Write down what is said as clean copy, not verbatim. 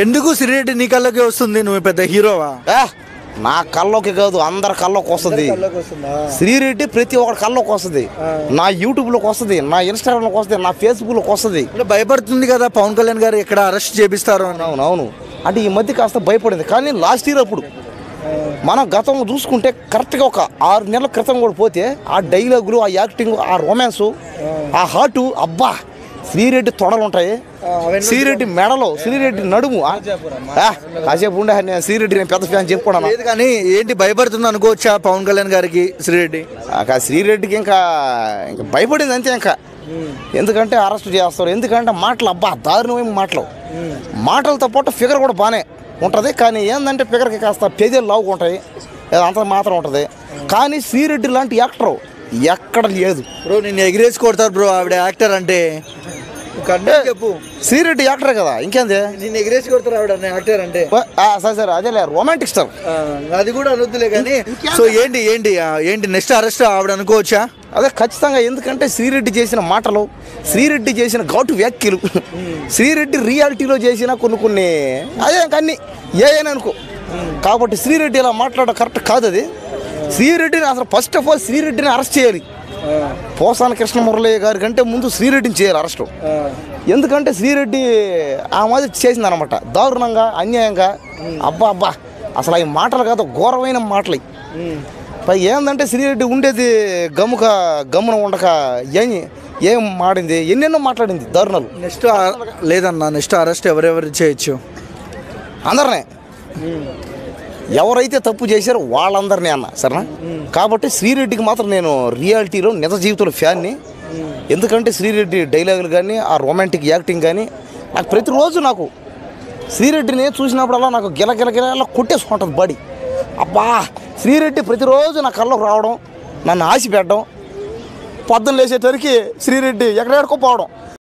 ఎందుకు శ్రీరెడ్డి నీ కళ్ళకి వస్తుంది? నువ్వు పెద్ద హీరోవా? నా కల్లోకి కాదు, అందరి కల్లోకి వస్తుంది శ్రీరెడ్డి. ప్రతి ఒక్కరి కల్లోకి వస్తుంది. నా యూట్యూబ్లోకి వస్తుంది, నా ఇన్స్టాగ్రామ్లోకి వస్తుంది, నా ఫేస్బుక్లోకి వస్తుంది. భయపడుతుంది కదా పవన్ కళ్యాణ్ గారు ఎక్కడ అరెస్ట్ చేపిస్తారు అని. అవునవును, అంటే ఈ మధ్య కాస్త భయపడింది. కానీ లాస్ట్ ఇయర్ అప్పుడు మనం గతం చూసుకుంటే కరెక్ట్గా ఒక 6 నెలల క్రితం కూడా పోతే ఆ డైలాగులు, ఆ యాక్టింగ్, ఆ రొమాన్సు, ఆ హార్టు, అబ్బా శ్రీరెడ్డి తొడలు ఉంటాయి, శ్రీరెడ్డి మెడలో, శ్రీరెడ్డి నడుము. కాసేపు ఉండే నేను శ్రీరెడ్డి నేను పెద్ద ఫ్యాన్ చెప్పుకోవడం. కానీ ఏంటి భయపడుతుంది అనుకోవచ్చా పవన్ కళ్యాణ్ గారికి శ్రీరెడ్డి? శ్రీరెడ్డికి ఇంకా భయపడింది అంతే. ఇంకా ఎందుకంటే అరెస్ట్ చేస్తారు, ఎందుకంటే మాటలు అబ్బా దారుణమైన మాటలతో పాటు ఫిగర్ కూడా బాగానే ఉంటుంది. కానీ ఏంటంటే ఫిగర్కి కాస్త పెదలు లావుగా ఉంటాయి, అంత మాత్రం ఉంటుంది. కానీ శ్రీరెడ్డి లాంటి యాక్టర్ ఎక్కడ లేదు బ్రో. నిన్ను ఎగిరేసి కొడతారు బ్రో ఆవిడ యాక్టర్ అంటే. చెప్పు, శ్రీరెడ్డి యాక్టరే కదా, ఇంకేంది నిన్ను ఎగిరేసి కొడతారు ఆవిడ యాక్టర్ అంటే? సరే అదేలే, రొమాంటిక్ స్టార్, అది కూడా అనొద్దులే. కానీ సో ఏంటి నెక్స్ట్ అరెస్ట్ ఆవిడ అనుకోవచ్చా? అదే ఖచ్చితంగా. ఎందుకంటే శ్రీరెడ్డి చేసిన మాటలు, శ్రీరెడ్డి చేసిన ఘాటు వ్యాఖ్యలు, శ్రీరెడ్డి రియాలిటీలో చేసిన కొన్ని అదే అన్నీ ఏమైనా అనుకో. కాబట్టి శ్రీరెడ్డి ఇలా మాట్లాడడం కరెక్ట్ కాదు. అది శ్రీరెడ్డిని అసలు ఫస్ట్ ఆఫ్ ఆల్ శ్రీరెడ్డిని అరెస్ట్ చేయాలి. పోసాని కృష్ణమురళి గారి కంటే ముందు శ్రీరెడ్డిని చేయాలి అరెస్టు. ఎందుకంటే శ్రీరెడ్డి ఆ మాది చేసింది అనమాట, దారుణంగా, అన్యాయంగా. అబ్బా అసలు అవి మాటలు కాదు, ఘోరమైన మాటలు. ఏంటంటే శ్రీరెడ్డి ఉండేది గమ్మున ఉండక ఏం మాడింది, ఎన్నెన్నో మాట్లాడింది దారుణాలు. నెక్స్ట్ లేదన్నా, నెక్స్ట్ అరెస్ట్ ఎవరెవరు చేయొచ్చు? అందరినే, ఎవరైతే తప్పు చేశారో వాళ్ళందరినీ అన్న సరేనా. కాబట్టి శ్రీరెడ్డికి మాత్రం నేను రియాలిటీలో నిజ జీవితంలో ఫ్యాన్ని. ఎందుకంటే శ్రీరెడ్డి డైలాగులు కానీ, ఆ రొమాంటిక్ యాక్టింగ్ కానీ నాకు ప్రతిరోజు నాకు శ్రీరెడ్డిని చూసినప్పుడల్లా నాకు గిల కొట్టేసుకుంటుంది బాడీ. అబ్బా శ్రీరెడ్డి ప్రతిరోజు నా కళ్ళకు రావడం, నన్ను ఆశ పెట్టడం, పొద్దున్న లేచేసరికి శ్రీరెడ్డి ఎక్కడెక్కడికో పోవడం.